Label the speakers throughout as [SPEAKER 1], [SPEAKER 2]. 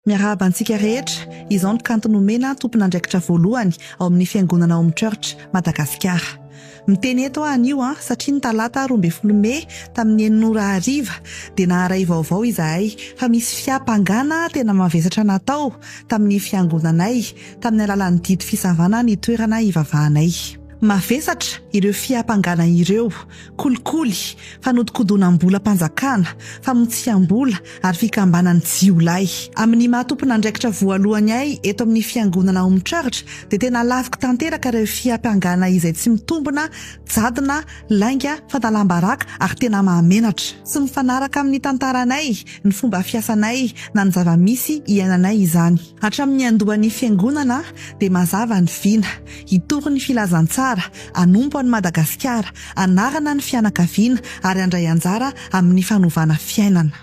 [SPEAKER 1] Miarahaba antsika rehetra, izao ny kanto nomena tompon'andraikitra voalohany ao amin'ny fiangonana Home Church Madagasikara. Miteny eto anio satria ny talata 12 Mey tamin'ny 9:00 dia naharay vaovao izahay fa misy fiampangana tena mavesatra natao tamin'ny fiangonanay tamin'ny alalan'ny didy fisavana ny toerana ivavahanay. Mavesatra ireo fiampangana ireo, kolikoly, fanodikodonam-bola-panjakana, famotsiam-bola ary fikambanan'ny jiolahy. Amin'ny mahatompon'andraikitra voalohany ay eto amin'ny fiangonana Home Church dia tena laviko tanteraka ireo fiampangana izay tsy mitombona, jadona, lainga, fadalam-baraka ary tena mahamenatra. Tsy mifanaraka amin'ny tantaranay, ny fomba fiasanay na ny zava-misy iainanay izany. Hatramin'ny andohan'ny fiangonana dia mazava ny vina, hitory ny filazantsara, anompo an'i Madagasikara, anarana ny fianakaviana ary andray anjara amin'ny fanovana fiainana.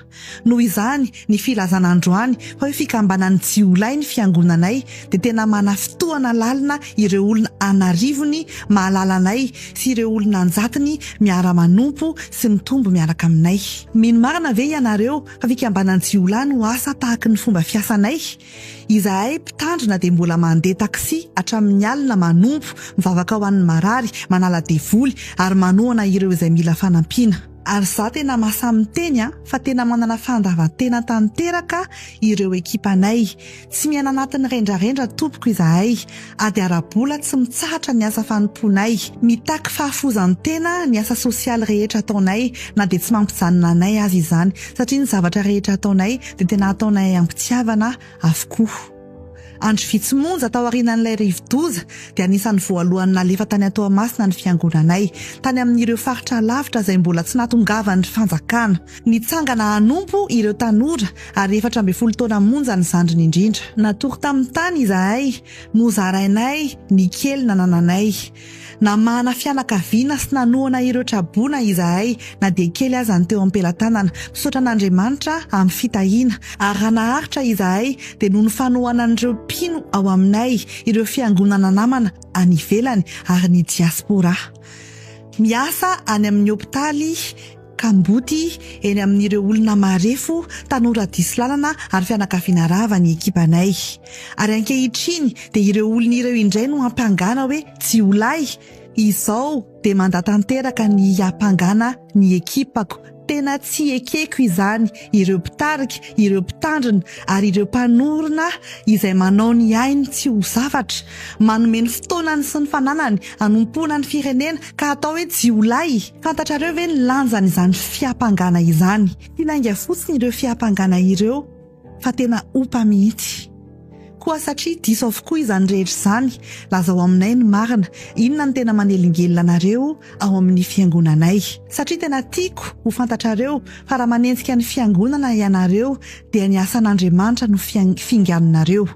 [SPEAKER 1] Noho izany ny filazana androany fa hoe fikambanan'ny jiolahy ny fiangonanay dia tena manafitoana lalina ireo olona anarivony mahalalanay sy ireo olona anjatiny miara-manompo sy mitombo miaraka aminay. Mino marina ve ianareo fa fikambanan'ny jiolahy no asa tahaka ny fomba fiasanay? Izahay mpitandrina dia mbola mandeha taksi hatramin'ny alina manompo, mivavaka ho an'ny marary, manala devoly ary manohana ireo izay mila fanampiana. Ary za tena masamiteny fa tena manana fandavan-tena tanteraka ireo ekipanay. Tsy miaina anatin'ny rendrarendra tompoko izahay, ady ara-bola tsy mitsahatra ny asa fanomponay, mitaky fahafozan-tena ny asa sosialy rehetra ataonay na dia tsy mampijanona anay azy izany satria ny zavatra rehetra ataonay dia tena ataonay ampitiavana avokoa. Andro Vitsimonja tao aorian'ilay rivo-doza dia anisan'ny voalohany nalefa tany Toamasina ny fiangonanay, tany amin'ireo faritra lavitra izay mbola tsy nahatongavan'ny fanjakana. Nitsangana hanompo ireo tanora ary 14 taona monja ny zandriny indrindra. Natory tamin'ny tany izahay, nozarainay, ny kely nanananay. Namana fianakaviana sy nanohana ireo trabona izahay na dia kely aza ny teo am-pelatanana, misaotra an'Andriamanitra amin'ny fitahiana ary naharitra izahay dia noho ny fanohana an'ireo mpino ao aminay, ireo fiangonana namana any ivelany ary ny diaspora. Miasa any amin'ny hopitaly Kamboty eny amin'ireo olona marefo, tanora diso lalana ary fianakaviana rava ny ekipanay. Ary ankehitriny dia ireo olona ireo indray no hampangana hoe jiolahy. Izao dia mandatanteraka ny hampangana ny ekipako. Tena tsy ekeko izany, ireo mpitarika, ireo mpitandrina ary ireo mpanorona izay manao ny ainy tsy ho zavatra, manome ny fotoanany sy ny fananany hanompoana ny firenena ka atao hoe jiolahy. Fantatrareo ve ny lanjany izany fiampangana izany? Tinainga fotsiny ireo fiampangana ireo fa tena opa mihitsy. Koa satria diso avokoa izany rehetra izany, lazao aminay ny marina, inona ny tena manelingelina anareo ao amin'ny fiangonanay. Satria tena tiako ho fantatrareo fa raha manenjika ny fiangonana ianareo dia ny asan'Andriamanitra no fingananareo.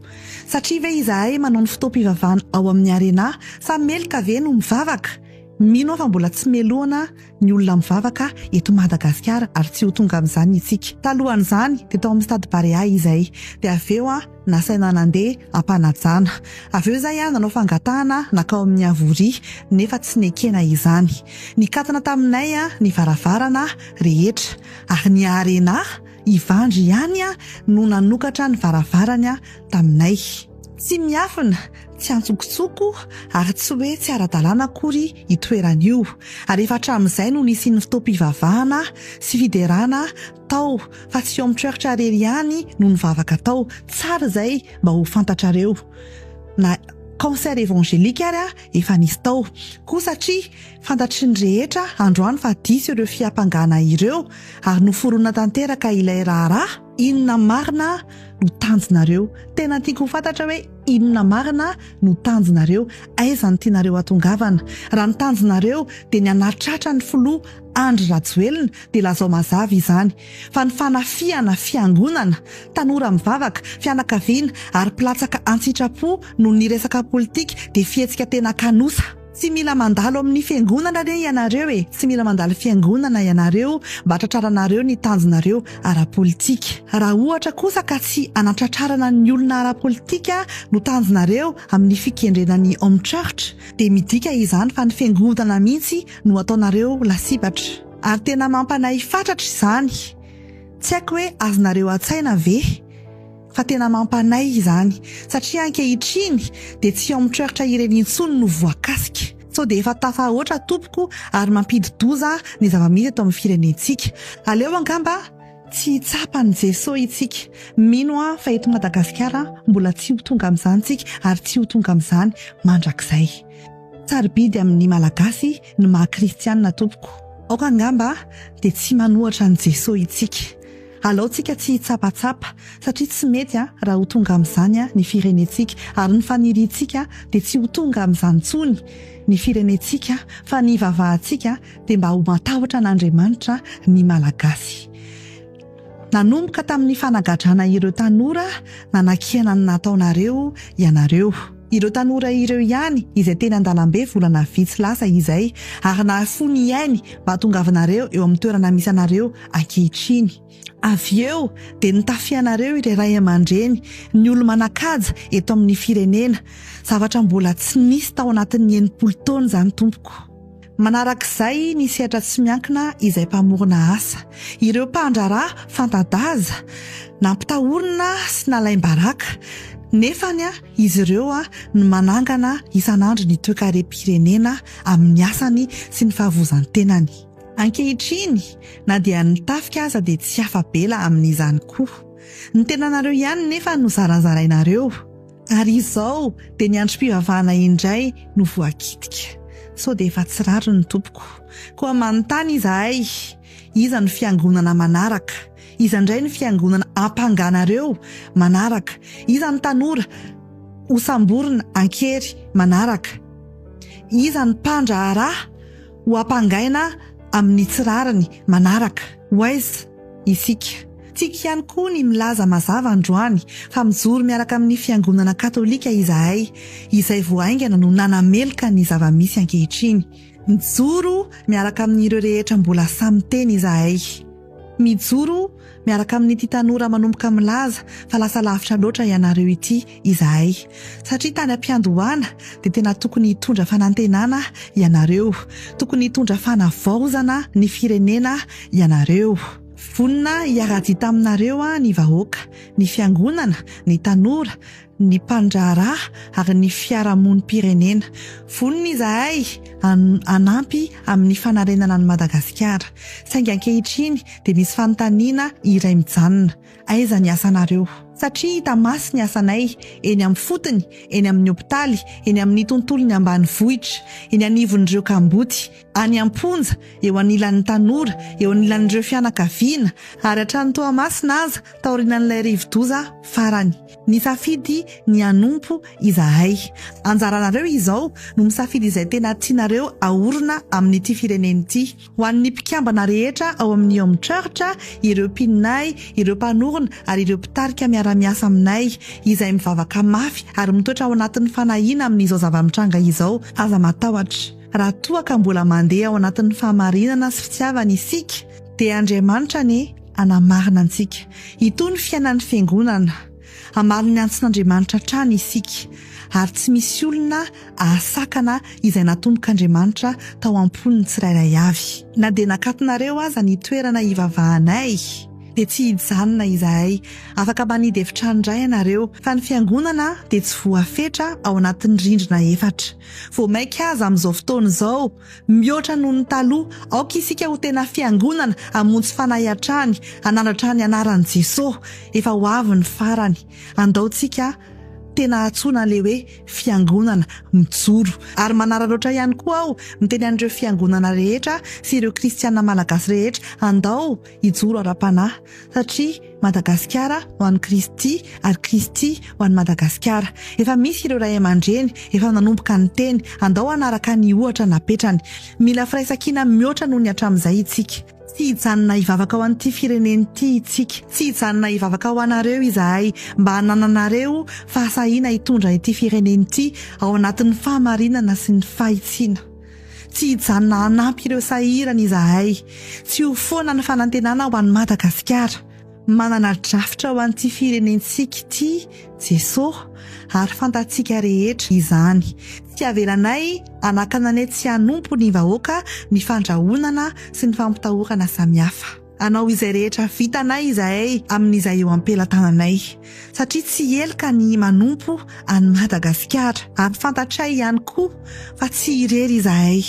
[SPEAKER 1] Satria ve izahay manao ny fotoam-pivavahana ao amin'ny arena sa meloka ve no mivavaka? Mino fa mbola tsy melohana ny olona mivavaka eto Madagasikara ary tsy ho tonga amin'izany isika. Talohan'izany dia tao amin'ny Stade Barea izahay, dia avy eo nasaina nandeha ampanajana. Avy eo izahay nanao fangatahana nakao amin'ny avoria nefa tsy nekena izany. Nikatana taminay ny varavarana rehetra ary ny arena Ivandry ihany no nanokatra ny varavarana taminay. Tsy miafina, tsy antsokotsoko ary tsy hoe tsy ara-dalàna akory itoeran'io. Ary efa hatramin'izay no nisy ny fotoam-pivavahana sy fiderana tao fa tsy Home Church irery ihany no nivavaka tao. Tsara izay mba ho fantatrareo. Na concert évangélique ary efa nisy tao. Koa satria fantatry ny rehetra androany fa diso ireo fiampangana ireo ary noforona tanteraka ilay raharaha. Inona marina no tanjonareo? Tena tiako ho fantatra hoe inona marina no tanjonareo? Aiza ny tianareo atongavana? Raha ny tanjonareo dia ny anatratra ny filoha Andry Rajoelina dia lazao mazava izany. Fa ny fanafiana fiangonana, tanora mivavaka, fianakaviana ary mpilatsaka an-tsitrapo no ny resaka politika dia fihetsika tena kanosa. Tsy mila mandalo amin'ny fiangonana re ianareo tsy mila mandalo fiangonana ianareo mba hatratraranareo ny tanjonareo ara-politika. Raha ohatra kosa ka tsy anatratrarana ny olona ara-politika no tanjonareo amin'ny fikendrenan'ny Home Church dia midika izany fa ny fiangonana mihitsy no ataonareo lasibatra. Ary tena mampanay fatratra izany. Tsy haiko hoe azonareo an-tsaina ve? fa tena mampanay izany satria ankehitriny dia tsy eo mitreritra ireny intsony no voakasika sao dia efa tafahoatra tompoko ary mampidi-doza ny zava-misy eto amin'ny firenentsika. Aleo angamba tsy tsapany Jesosy itsika. Mino fa eto Madagasikara mbola tsy ho tonga amin'izany tsika ary tsy ho tonga amin'izany mandrakizay. Sarobidy amin'ny malagasy ny maha-kristianina tompoko. Aoka angamba dia tsy manohatra ny Jesosy itsika. Alao tsika tsy tsapatsapa satria tsy mety raha ho tonga amin'izany ny firenentsika ary ny faniriantsika dia tsy ho tonga amin'izany tsony ny firenentsika fa ny vavahantsika dia mba ho matahotra n'Andriamanitra ny malagasy. Nanomboka tamin'ny fanagadrana ireo tanora nanakiana ny nataonareo ianareo. Ireo tanora ireo ihany izay teny an-dalambe volana vitsy lasa izay ary nahafony iainy mba hatongavanareo eo amin'ny toerana misy anareo ankehitriny. Avy eo dia nitafianareo ireo ray aman-dreny ny olo-manakaja eto amin'ny firenena, zavatra mbola tsy nisy tao anatin'ny 80 taona izany tompoko. Manarak'izay ny sehatra tsy miankina izay mpamorona asa, ireo mpandraharaha fantadaza, nampitahorina sy nalaim-baraka nefany izy ireo no manangana isan'andro ny toe-karem-pirenena amin'ny asany sy ny fahavozan-tenany. Ankehitriny na dia nitafika aza dia tsy afa-bela amin'izany koa. Ny tenanareo ihany nefa no zarazarainareo ary izao dia ny androm-pivavahana indray no voakitika. Sao dia efa tsy raro ny tompoko. Koa manontany izahay, iza ny fiangonana manaraka? Iza indray ny fiangonana ampanganareo manaraka? Iza ny tanora hosamborina ankery manaraka? Iza ny mpandraharaha ho ampangaina amin'ny tsirariny manaraka? Hoaiza isika? Tsika ihany koa ny milaza mazava androany fa mijoro miaraka amin'ny fiangonana katolika izahay izay voaingana no nanamelika ny zava-misy ankehitriny. Mijoro miaraka amin'ireo rehetra mbola samy teny izahay. Mijoro miaraka amin'ity tanora manomboka milaza fa lasa lavitra loatra ianareo ity izahay. Satria tany am-piandohana dia tena tokony hitondra fanantenana ianareo, tokony hitondra fanavaozana ny firenena ianareo. Vonina hiara-dita aminareo ny vahoaka, ny fiangonana, ny tanora, ny mpandraharaha ary ny fiarahamonim-pirenena. Vonina izahay anampy amin'ny fanarenana ny Madagasikara. Saingy ankehitriny dia misy fanontaniana iray mijanona. Aiza ny asanareo? Satria hita masy ny asanay eny amin'ny fotony, eny amin'ny hopitaly, eny amin'ny tontolony ambanivohitra, eny anivon'ireo kamboty, any am-ponja, eo anilan'ny tanora, eo anilan'ireo fianakaviana ary hatrany Toamasina aza taorian'ilay rivo-doza farany. Nisafidy ny anompo izahay. Anjaranareo izao no misafidy izay tena tianareo ahorona amin'ity firenena ity. Ho an'ny mpikambana rehetra ao amin'ny Home Church, ireo mpinay, ireo mpanorona ary ireo mpitarika miara-miasa aminay izay mivavaka mafy ary mitoetra ao anatin'ny fanahiana amin'izao zava-mitranga izao, aza matahotra. Raha toa ka mbola mandeha ao anatin'ny fahamarinana sy fitiavana isika dia Andriamanitra anamarina antsika. Itony fiainan'ny fiangonana, amarina antsin'Andriamanitra trany isika ary tsy misy olona ahasakana izay natombok'Andriamanitra tao am-poniny tsirairay avy. Na dia nakatonareo aza ny toerana hivavahanay dia tsy hijanona izahay, afaka manidy efitrano indray ianareo, fa ny fiangonana dia tsy voafetra ao anatin'ny rindrina efatra. Vao maika aza amin'izao fotoana izao, mihoatra noho ny taloha, aoka isika ho tena fiangonana hamonjy fanahy-trany, hanandratra ny anaran'i Jesosy, efa ho avy ny farany. Andaontsika tena atsoina le hoe fiangonana mijoro ary manararaotra ihany koa aho miteny an'ireo fiangonana rehetra sy ireo kristiana malagasy rehetra andao hijoro ara-panahy satria Madagasikara ho an'i Kristy ary Kristy ho an'i Madagasikara. Efa misy ireo ray aman-dreny efa nanomboka ny teny, andao anaraka ny ohatra napetrany. Mila firaisan-kina mihoatra noho ny hatramin'izay itsika. Tsy hijanona hivavaka ao an'ity firenena ity itsika, tsy hijanona hivavaka ao anareo izahay mba hanananareo fahasahiana hitondra ity firenena ity ao anatin'ny fahamarinana sy ny fahitsiana. Tsy hijanona hanampy ireo sahirana izahay, tsy ho foana ny fanantenana ho an'i Madagasikara. Manana drafitra ho an'ity firenentsika ity Jesosy ary fantatsika rehetra izany. Tsy avelanay anakananay tsy hanompo ny vahoaka ny fandrahonana sy ny fampitahorana samihafa. anao izay rehetra vitanay izahay amin'izay eo ampelatananay satria tsy elaka ny manompo any Madagasikara ary fantatray ihany koa fa tsy irery izahay.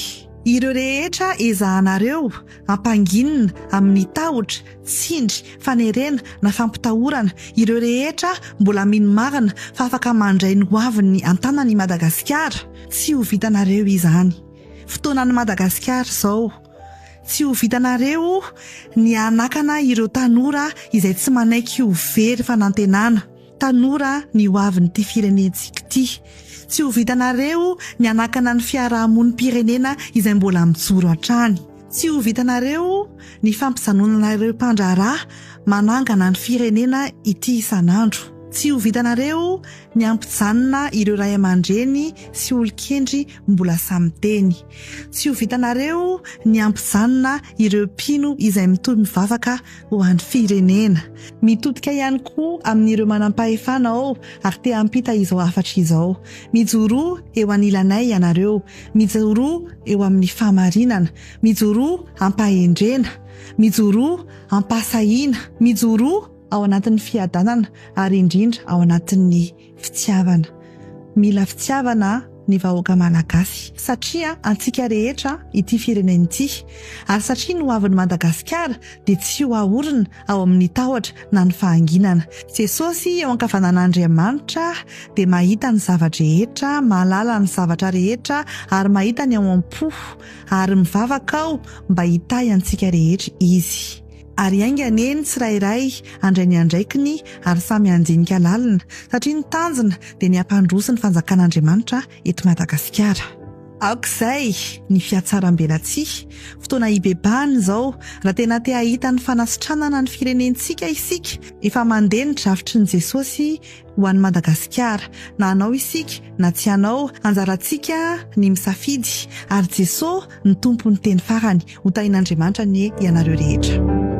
[SPEAKER 1] Ireo rehetra ezahanareo ampanginina amin'ny tahotra, tsindry, fanerena na fampitahorana, ireo rehetra mbola mino marina fa afaka mandray ny hoaviny antanany Madagasikara, tsy ho vitanareo izany. Fotoanan'ny Madagasikara izao, tsy ho vitanareo ny anakana ireo tanora izay tsy manaiky ho very fa nantenana, tanora ny hoaviny ty firenentsika ty. Tsy ho vitanareo ny anakana ny fiarahamonim-pirenena izay mbola mijoro hatrany. Tsy ho vitanareo ny fampijanonanareo mpandraharaha manangana ny firenena ity isan'andro. Tsy ho vitanareo ny ampijanona ireo ray aman-dreny sy olon-kendry mbola samy teny. Tsy ho vitanareo ny ampijanona ireo mpino izay mitohy mivavaka ho an'ny firenena. Mitodika ihany koa amin'ireo manam-pahefanao ary te hampita izao hafatra izao. Mijoro eo anilanay ianareo, mijoro eo amin'ny famarinana, mijoro ampahendrena, mijoro ampasahiana, mijoro ao anatin'ny fiadanana ary indrindra ao anatin'ny fitiavana. Mila fitiavana ny vahoaka malagasy satria antsika rehetra ity firenena ity ary satria ny hoavin'ny Madagasikara dia tsy ho ahorona ao amin'ny tahotra na ny fahanginana. Jesosy eo ankavanan'Andriamanitra dia mahita ny zavatra rehetra, mahalala ny zavatra rehetra ary mahita ny ao am-po ary mivavaka ao mba hitahy antsika rehetra izy. Ary ainganeny tsirairay andray ny andraikiny ary samy anjinika lalina satria ny tanjona dia ny ampandroso ny fanjakan'Andriamanitra eto Madagasikara. Aok'izay ny fiatsaram-belatsia, fotoana hibebahana izao raha tena te hahita ny fanasitranana ny firenentsika isika, efa mandeha ny drafitry ny Jesosy ho an'ny Madagasikara. Na anao isika na tsy anao, anjarantsika ny misafidy ary Jesosy ny tompon'ny teny farany ho tahin'Andriamanitra ny ianareo rehetra.